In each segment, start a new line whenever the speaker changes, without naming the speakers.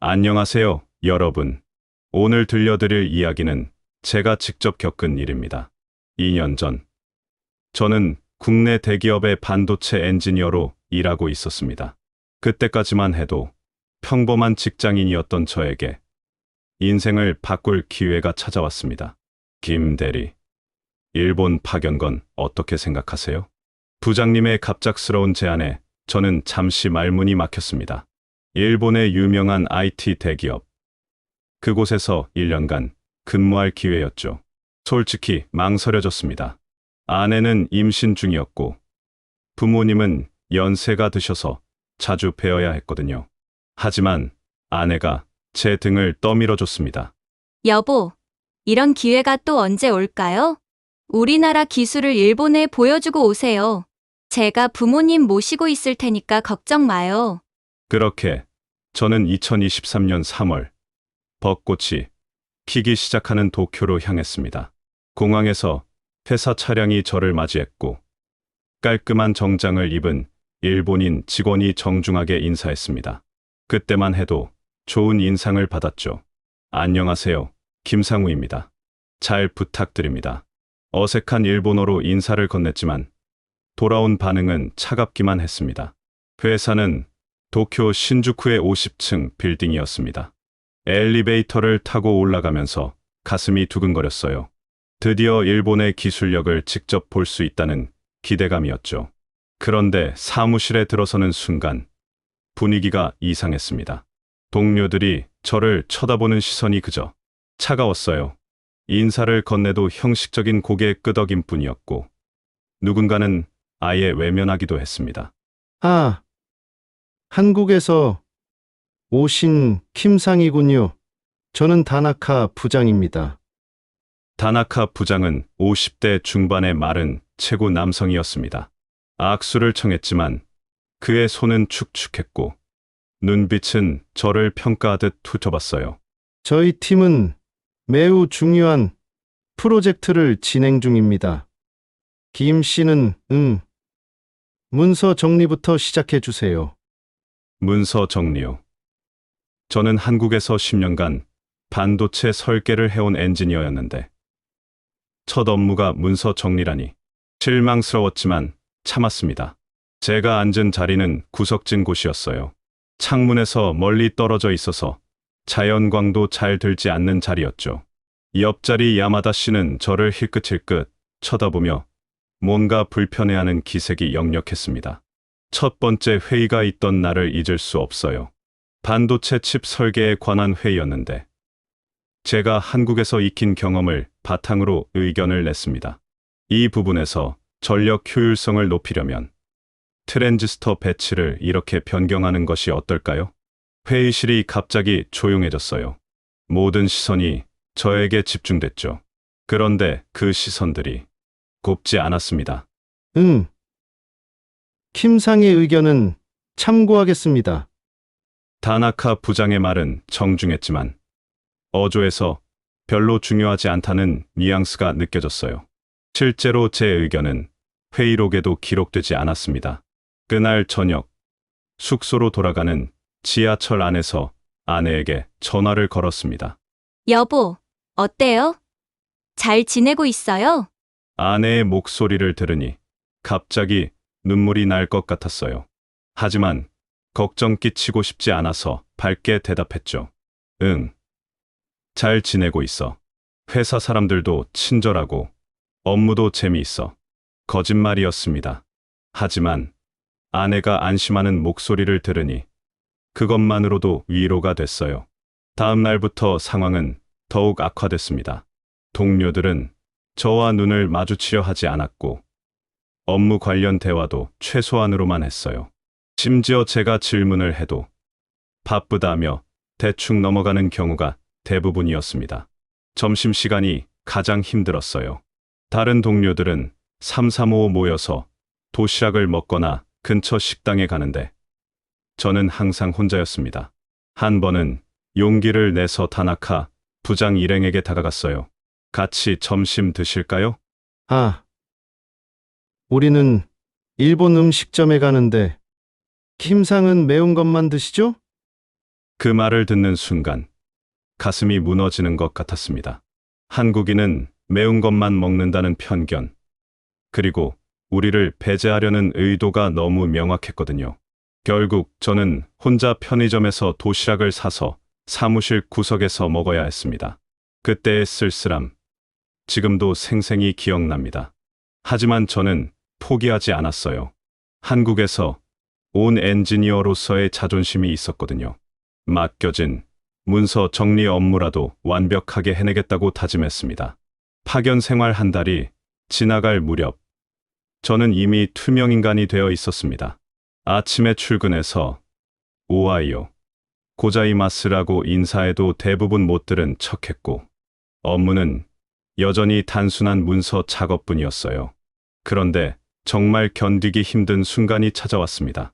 안녕하세요, 여러분. 오늘 들려드릴 이야기는 제가 직접 겪은 일입니다. 2년 전, 저는 국내 대기업의 반도체 엔지니어로 일하고 있었습니다. 그때까지만 해도 평범한 직장인이었던 저에게 인생을 바꿀 기회가 찾아왔습니다. 김 대리, 일본 파견 건 어떻게 생각하세요? 부장님의 갑작스러운 제안에 저는 잠시 말문이 막혔습니다. 일본의 유명한 IT 대기업. 그곳에서 1년간 근무할 기회였죠. 솔직히 망설여졌습니다. 아내는 임신 중이었고, 부모님은 연세가 드셔서 자주 뵈어야 했거든요. 하지만 아내가 제 등을 떠밀어줬습니다.
여보, 이런 기회가 또 언제 올까요? 우리나라 기술을 일본에 보여주고 오세요. 제가 부모님 모시고 있을 테니까 걱정 마요.
그렇게 저는 2023년 3월 벚꽃이 피기 시작하는 도쿄로 향했습니다. 공항에서 회사 차량이 저를 맞이했고 깔끔한 정장을 입은 일본인 직원이 정중하게 인사했습니다. 그때만 해도 좋은 인상을 받았죠. 안녕하세요. 김상우입니다. 잘 부탁드립니다. 어색한 일본어로 인사를 건넸지만 돌아온 반응은 차갑기만 했습니다. 회사는 도쿄 신주쿠의 50층 빌딩이었습니다. 엘리베이터를 타고 올라가면서 가슴이 두근거렸어요. 드디어 일본의 기술력을 직접 볼 수 있다는 기대감이었죠. 그런데 사무실에 들어서는 순간 분위기가 이상했습니다. 동료들이 저를 쳐다보는 시선이 그저 차가웠어요. 인사를 건네도 형식적인 고개 끄덕임 뿐이었고 누군가는 아예 외면하기도 했습니다.
아, 한국에서 오신 김상이군요. 저는 다나카 부장입니다.
다나카 부장은 50대 중반의 마른 체구 남성이었습니다. 악수를 청했지만 그의 손은 축축했고 눈빛은 저를 평가하듯 훑어봤어요.
저희 팀은 매우 중요한 프로젝트를 진행 중입니다. 김 씨는 문서 정리부터 시작해 주세요.
문서 정리요. 저는 한국에서 10년간 반도체 설계를 해온 엔지니어였는데 첫 업무가 문서 정리라니 실망스러웠지만 참았습니다. 제가 앉은 자리는 구석진 곳이었어요. 창문에서 멀리 떨어져 있어서 자연광도 잘 들지 않는 자리였죠. 옆자리 야마다 씨는 저를 힐끗힐끗 쳐다보며 뭔가 불편해하는 기색이 역력했습니다. 첫 번째 회의가 있던 날을 잊을 수 없어요. 반도체 칩 설계에 관한 회의였는데 제가 한국에서 익힌 경험을 바탕으로 의견을 냈습니다. 이 부분에서 전력 효율성을 높이려면 트랜지스터 배치를 이렇게 변경하는 것이 어떨까요? 회의실이 갑자기 조용해졌어요. 모든 시선이 저에게 집중됐죠. 그런데 그 시선들이 곱지 않았습니다.
김상의 의견은 참고하겠습니다.
다나카 부장의 말은 정중했지만 어조에서 별로 중요하지 않다는 뉘앙스가 느껴졌어요. 실제로 제 의견은 회의록에도 기록되지 않았습니다. 그날 저녁 숙소로 돌아가는 지하철 안에서 아내에게 전화를 걸었습니다.
여보, 어때요? 잘 지내고 있어요?
아내의 목소리를 들으니 갑자기 눈물이 날 것 같았어요. 하지만 걱정 끼치고 싶지 않아서 밝게 대답했죠. 응. 잘 지내고 있어. 회사 사람들도 친절하고 업무도 재미있어. 거짓말이었습니다. 하지만 아내가 안심하는 목소리를 들으니 그것만으로도 위로가 됐어요. 다음 날부터 상황은 더욱 악화됐습니다. 동료들은 저와 눈을 마주치려 하지 않았고 업무 관련 대화도 최소한으로만 했어요. 심지어 제가 질문을 해도 바쁘다며 대충 넘어가는 경우가 대부분이었습니다. 점심시간이 가장 힘들었어요. 다른 동료들은 335 모여서 도시락을 먹거나 근처 식당에 가는데 저는 항상 혼자였습니다. 한 번은 용기를 내서 다나카 부장 일행에게 다가갔어요. 같이 점심 드실까요?
아, 우리는 일본 음식점에 가는데 김상은 매운 것만 드시죠?
그 말을 듣는 순간 가슴이 무너지는 것 같았습니다. 한국인은 매운 것만 먹는다는 편견, 그리고 우리를 배제하려는 의도가 너무 명확했거든요. 결국 저는 혼자 편의점에서 도시락을 사서 사무실 구석에서 먹어야 했습니다. 그때의 쓸쓸함, 지금도 생생히 기억납니다. 하지만 저는 포기하지 않았어요. 한국에서 온 엔지니어로서의 자존심이 있었거든요. 맡겨진 문서 정리 업무라도 완벽하게 해내겠다고 다짐했습니다. 파견 생활 한 달이 지나갈 무렵, 저는 이미 투명인간이 되어 있었습니다. 아침에 출근해서 오하이오, 고자이마스라고 인사해도 대부분 못 들은 척했고, 업무는 여전히 단순한 문서 작업뿐이었어요. 그런데 정말 견디기 힘든 순간이 찾아왔습니다.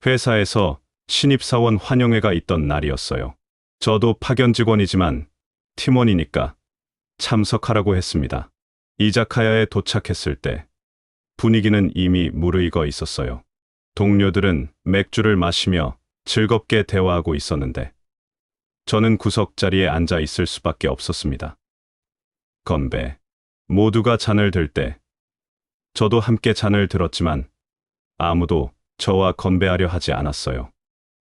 회사에서 신입사원 환영회가 있던 날이었어요. 저도 파견 직원이지만 팀원이니까 참석하라고 했습니다. 이자카야에 도착했을 때 분위기는 이미 무르익어 있었어요. 동료들은 맥주를 마시며 즐겁게 대화하고 있었는데 저는 구석 자리에 앉아 있을 수밖에 없었습니다. 건배. 모두가 잔을 들 때 저도 함께 잔을 들었지만 아무도 저와 건배하려 하지 않았어요.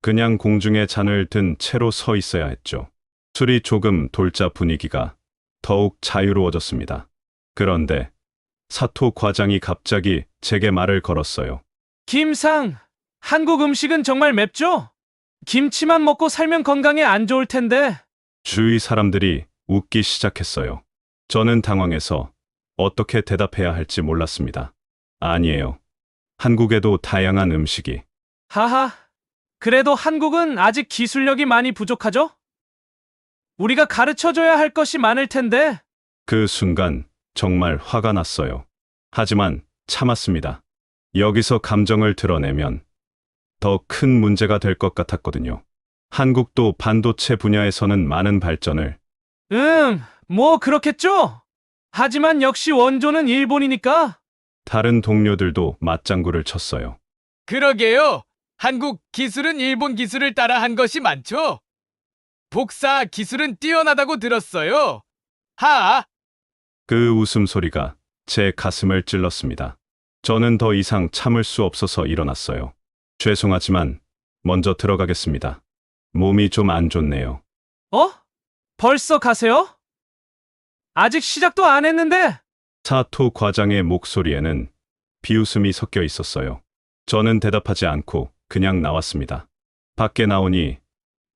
그냥 공중에 잔을 든 채로 서 있어야 했죠. 술이 조금 돌자 분위기가 더욱 자유로워졌습니다. 그런데 사토 과장이 갑자기 제게 말을 걸었어요.
김상, 한국 음식은 정말 맵죠? 김치만 먹고 살면 건강에 안 좋을 텐데.
주위 사람들이 웃기 시작했어요. 저는 당황해서 어떻게 대답해야 할지 몰랐습니다. 아니에요. 한국에도 다양한 음식이.
하하, 그래도 한국은 아직 기술력이 많이 부족하죠? 우리가 가르쳐줘야 할 것이 많을 텐데.
그 순간 정말 화가 났어요. 하지만 참았습니다. 여기서 감정을 드러내면 더 큰 문제가 될 것 같았거든요. 한국도 반도체 분야에서는 많은 발전을.
뭐 그렇겠죠? 하지만 역시 원조는 일본이니까.
다른 동료들도 맞장구를 쳤어요.
그러게요. 한국 기술은 일본 기술을 따라한 것이 많죠. 복사 기술은 뛰어나다고 들었어요. 하하.
그 웃음소리가 제 가슴을 찔렀습니다. 저는 더 이상 참을 수 없어서 일어났어요. 죄송하지만 먼저 들어가겠습니다. 몸이 좀 안 좋네요.
벌써 가세요? 아직 시작도 안 했는데.
사토 과장의 목소리에는 비웃음이 섞여 있었어요. 저는 대답하지 않고 그냥 나왔습니다. 밖에 나오니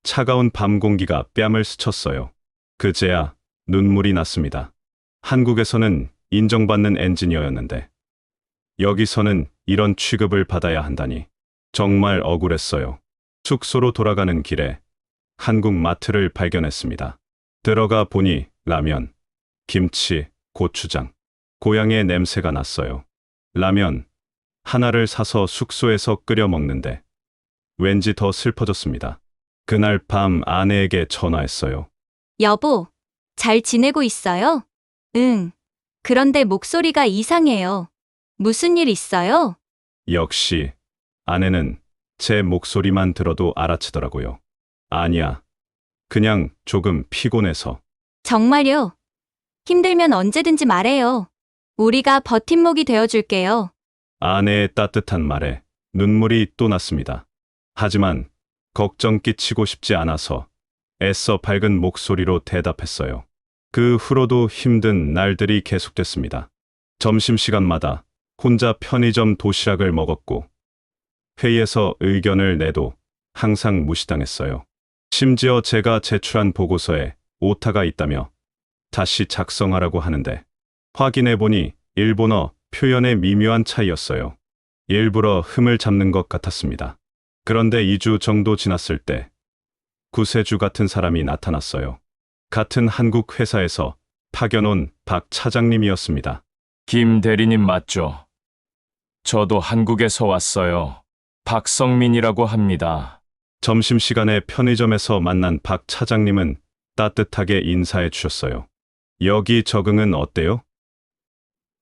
차가운 밤 공기가 뺨을 스쳤어요. 그제야 눈물이 났습니다. 한국에서는 인정받는 엔지니어였는데 여기서는 이런 취급을 받아야 한다니 정말 억울했어요. 숙소로 돌아가는 길에 한국 마트를 발견했습니다. 들어가 보니 라면, 김치, 고추장, 고향의 냄새가 났어요. 라면 하나를 사서 숙소에서 끓여 먹는데 왠지 더 슬퍼졌습니다. 그날 밤 아내에게 전화했어요.
여보, 잘 지내고 있어요? 응. 그런데 목소리가 이상해요. 무슨 일 있어요?
역시 아내는 제 목소리만 들어도 알아채더라고요. 아니야. 그냥 조금 피곤해서.
정말요? 힘들면 언제든지 말해요. 우리가 버팀목이 되어줄게요.
아내의 따뜻한 말에 눈물이 또 났습니다. 하지만 걱정 끼치고 싶지 않아서 애써 밝은 목소리로 대답했어요. 그 후로도 힘든 날들이 계속됐습니다. 점심시간마다 혼자 편의점 도시락을 먹었고 회의에서 의견을 내도 항상 무시당했어요. 심지어 제가 제출한 보고서에 오타가 있다며 다시 작성하라고 하는데 확인해보니 일본어 표현의 미묘한 차이였어요. 일부러 흠을 잡는 것 같았습니다. 그런데 2주 정도 지났을 때 구세주 같은 사람이 나타났어요. 같은 한국 회사에서 파견 온 박 차장님이었습니다.
김 대리님 맞죠? 저도 한국에서 왔어요. 박성민이라고 합니다.
점심시간에 편의점에서 만난 박 차장님은 따뜻하게 인사해 주셨어요. 여기 적응은 어때요?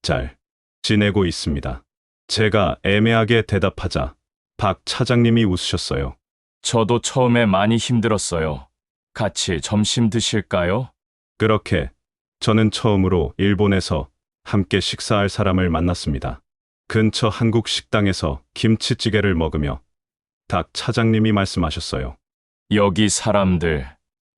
잘 지내고 있습니다. 제가 애매하게 대답하자 박 차장님이 웃으셨어요.
저도 처음에 많이 힘들었어요. 같이 점심 드실까요?
그렇게 저는 처음으로 일본에서 함께 식사할 사람을 만났습니다. 근처 한국 식당에서 김치찌개를 먹으며 닭 차장님이 말씀하셨어요.
여기 사람들,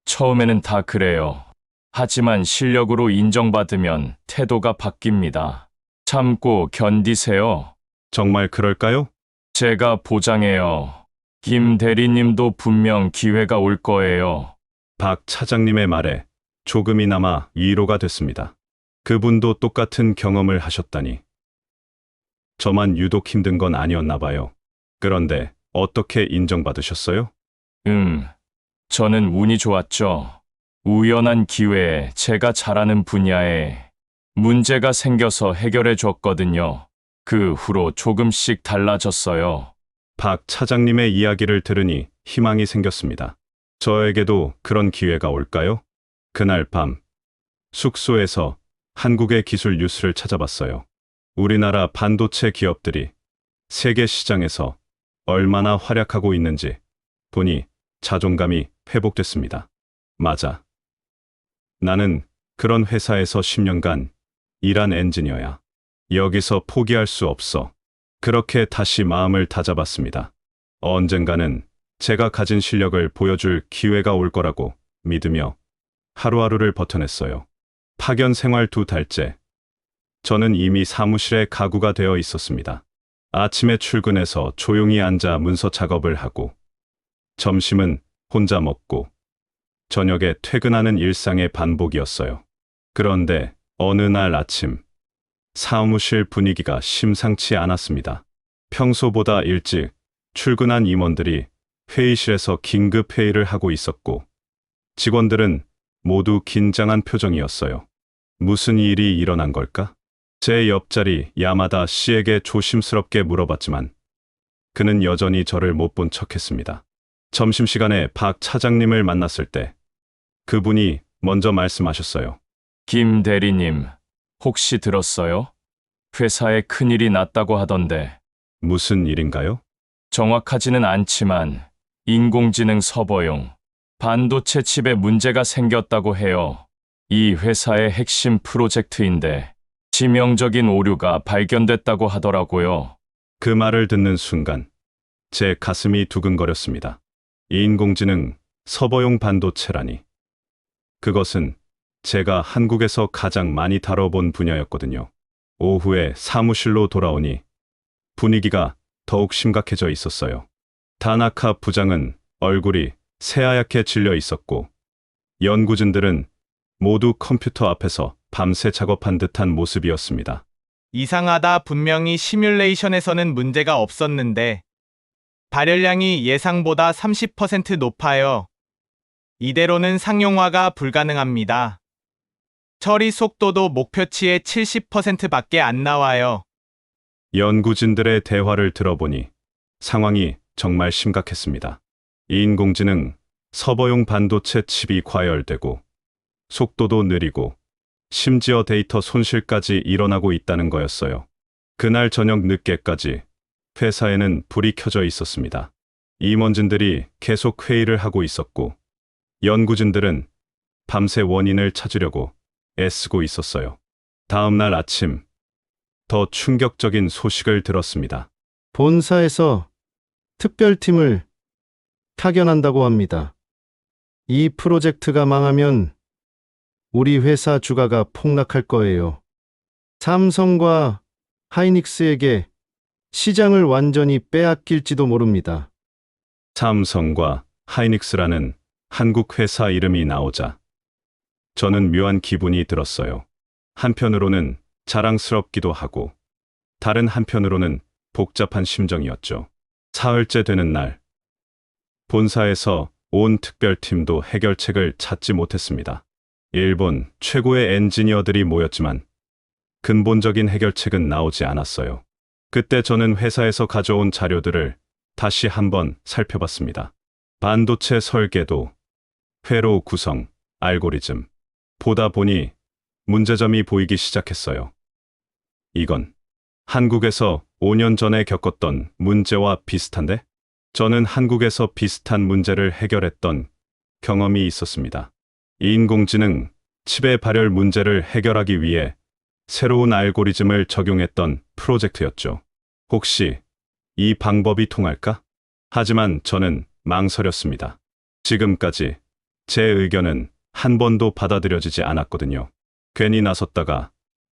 처음에는 다 그래요. 하지만 실력으로 인정받으면 태도가 바뀝니다. 참고 견디세요.
정말 그럴까요?
제가 보장해요. 김 대리님도 분명 기회가 올 거예요.
박 차장님의 말에 조금이나마 위로가 됐습니다. 그분도 똑같은 경험을 하셨다니. 저만 유독 힘든 건 아니었나 봐요. 그런데 어떻게 인정받으셨어요?
저는 운이 좋았죠. 우연한 기회에 제가 잘하는 분야에 문제가 생겨서 해결해 줬거든요. 그 후로 조금씩 달라졌어요.
박 차장님의 이야기를 들으니 희망이 생겼습니다. 저에게도 그런 기회가 올까요? 그날 밤 숙소에서 한국의 기술 뉴스를 찾아봤어요. 우리나라 반도체 기업들이 세계 시장에서 얼마나 활약하고 있는지 보니 자존감이 회복됐습니다. 맞아. 나는 그런 회사에서 10년간 일한 엔지니어야. 여기서 포기할 수 없어. 그렇게 다시 마음을 다잡았습니다. 언젠가는 제가 가진 실력을 보여줄 기회가 올 거라고 믿으며 하루하루를 버텨냈어요. 파견 생활 2달째. 저는 이미 사무실에 가구가 되어 있었습니다. 아침에 출근해서 조용히 앉아 문서 작업을 하고, 점심은 혼자 먹고, 저녁에 퇴근하는 일상의 반복이었어요. 그런데 어느 날 아침, 사무실 분위기가 심상치 않았습니다. 평소보다 일찍 출근한 임원들이 회의실에서 긴급 회의를 하고 있었고, 직원들은 모두 긴장한 표정이었어요. 무슨 일이 일어난 걸까? 제 옆자리 야마다 씨에게 조심스럽게 물어봤지만 그는 여전히 저를 못 본 척했습니다. 점심시간에 박 차장님을 만났을 때 그분이 먼저 말씀하셨어요.
김 대리님, 혹시 들었어요? 회사에 큰일이 났다고 하던데.
무슨 일인가요?
정확하지는 않지만 인공지능 서버용 반도체 칩에 문제가 생겼다고 해요. 이 회사의 핵심 프로젝트인데 치명적인 오류가 발견됐다고 하더라고요.
그 말을 듣는 순간 제 가슴이 두근거렸습니다. 인공지능 서버용 반도체라니. 그것은 제가 한국에서 가장 많이 다뤄본 분야였거든요. 오후에 사무실로 돌아오니 분위기가 더욱 심각해져 있었어요. 다나카 부장은 얼굴이 새하얗게 질려 있었고, 연구진들은 모두 컴퓨터 앞에서 밤새 작업한 듯한 모습이었습니다.
이상하다. 분명히 시뮬레이션에서는 문제가 없었는데 발열량이 예상보다 30% 높아요. 이대로는 상용화가 불가능합니다. 처리 속도도 목표치의 70%밖에 안 나와요.
연구진들의 대화를 들어보니 상황이 정말 심각했습니다. 인공지능 서버용 반도체 칩이 과열되고 속도도 느리고 심지어 데이터 손실까지 일어나고 있다는 거였어요. 그날 저녁 늦게까지 회사에는 불이 켜져 있었습니다. 임원진들이 계속 회의를 하고 있었고, 연구진들은 밤새 원인을 찾으려고 애쓰고 있었어요. 다음 날 아침, 더 충격적인 소식을 들었습니다.
본사에서 특별팀을 파견한다고 합니다. 이 프로젝트가 망하면 우리 회사 주가가 폭락할 거예요. 삼성과 하이닉스에게 시장을 완전히 빼앗길지도 모릅니다.
삼성과 하이닉스라는 한국 회사 이름이 나오자 저는 묘한 기분이 들었어요. 한편으로는 자랑스럽기도 하고 다른 한편으로는 복잡한 심정이었죠. 사흘째 되는 날, 본사에서 온 특별팀도 해결책을 찾지 못했습니다. 일본 최고의 엔지니어들이 모였지만 근본적인 해결책은 나오지 않았어요. 그때 저는 회사에서 가져온 자료들을 다시 한번 살펴봤습니다. 반도체 설계도, 회로 구성, 알고리즘. 보다 보니 문제점이 보이기 시작했어요. 이건 한국에서 5년 전에 겪었던 문제와 비슷한데? 저는 한국에서 비슷한 문제를 해결했던 경험이 있었습니다. 인공지능 칩의 발열 문제를 해결하기 위해 새로운 알고리즘을 적용했던 프로젝트였죠. 혹시 이 방법이 통할까? 하지만 저는 망설였습니다. 지금까지 제 의견은 한 번도 받아들여지지 않았거든요. 괜히 나섰다가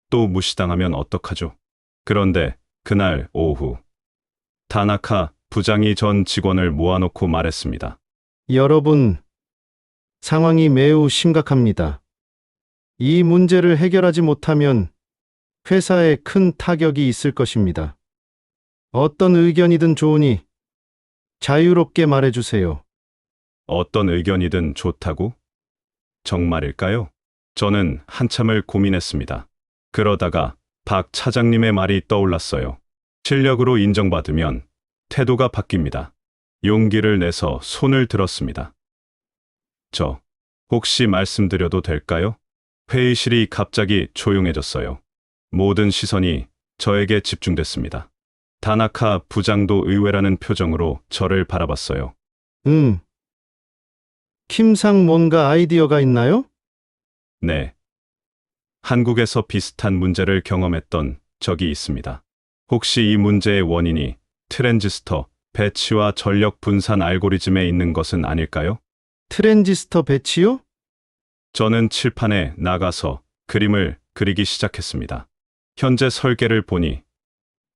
또 무시당하면 어떡하죠? 그런데 그날 오후, 타나카 부장이 전 직원을 모아놓고 말했습니다.
여러분, 상황이 매우 심각합니다. 이 문제를 해결하지 못하면 회사에 큰 타격이 있을 것입니다. 어떤 의견이든 좋으니 자유롭게 말해주세요.
어떤 의견이든 좋다고? 정말일까요? 저는 한참을 고민했습니다. 그러다가 박 차장님의 말이 떠올랐어요. 실력으로 인정받으면 태도가 바뀝니다. 용기를 내서 손을 들었습니다. 저, 혹시 말씀드려도 될까요? 회의실이 갑자기 조용해졌어요. 모든 시선이 저에게 집중됐습니다. 다나카 부장도 의외라는 표정으로 저를 바라봤어요.
킴상 뭔가 아이디어가 있나요?
네. 한국에서 비슷한 문제를 경험했던 적이 있습니다. 혹시 이 문제의 원인이 트랜지스터 배치와 전력 분산 알고리즘에 있는 것은 아닐까요?
트랜지스터 배치요?
저는 칠판에 나가서 그림을 그리기 시작했습니다. 현재 설계를 보니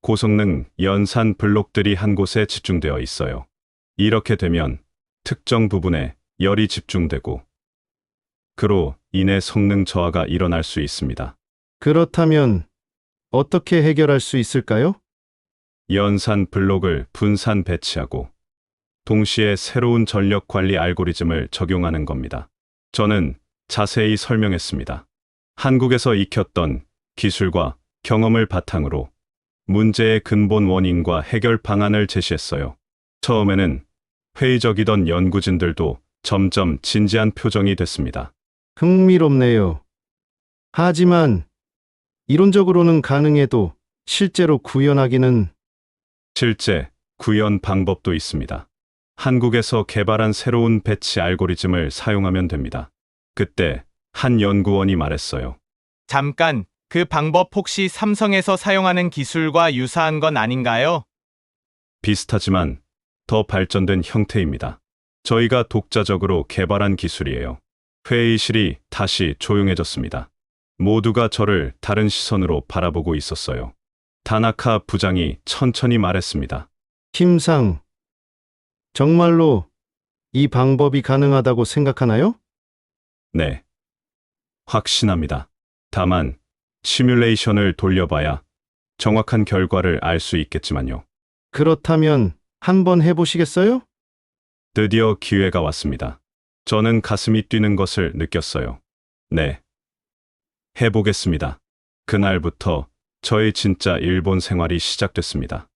고성능 연산 블록들이 한 곳에 집중되어 있어요. 이렇게 되면 특정 부분에 열이 집중되고 그로 인해 성능 저하가 일어날 수 있습니다.
그렇다면 어떻게 해결할 수 있을까요?
연산 블록을 분산 배치하고 동시에 새로운 전력 관리 알고리즘을 적용하는 겁니다. 저는 자세히 설명했습니다. 한국에서 익혔던 기술과 경험을 바탕으로 문제의 근본 원인과 해결 방안을 제시했어요. 처음에는 회의적이던 연구진들도 점점 진지한 표정이 됐습니다.
흥미롭네요. 하지만 이론적으로는 가능해도 실제로 구현하기는
실제 구현 방법도 있습니다. 한국에서 개발한 새로운 배치 알고리즘을 사용하면 됩니다. 그때 한 연구원이 말했어요.
잠깐, 그 방법 혹시 삼성에서 사용하는 기술과 유사한 건 아닌가요?
비슷하지만 더 발전된 형태입니다. 저희가 독자적으로 개발한 기술이에요. 회의실이 다시 조용해졌습니다. 모두가 저를 다른 시선으로 바라보고 있었어요. 다나카 부장이 천천히 말했습니다.
킴상, 정말로 이 방법이 가능하다고 생각하나요?
네. 확신합니다. 다만 시뮬레이션을 돌려봐야 정확한 결과를 알 수 있겠지만요.
그렇다면 한번 해보시겠어요?
드디어 기회가 왔습니다. 저는 가슴이 뛰는 것을 느꼈어요. 네. 해보겠습니다. 그날부터 저의 진짜 일본 생활이 시작됐습니다.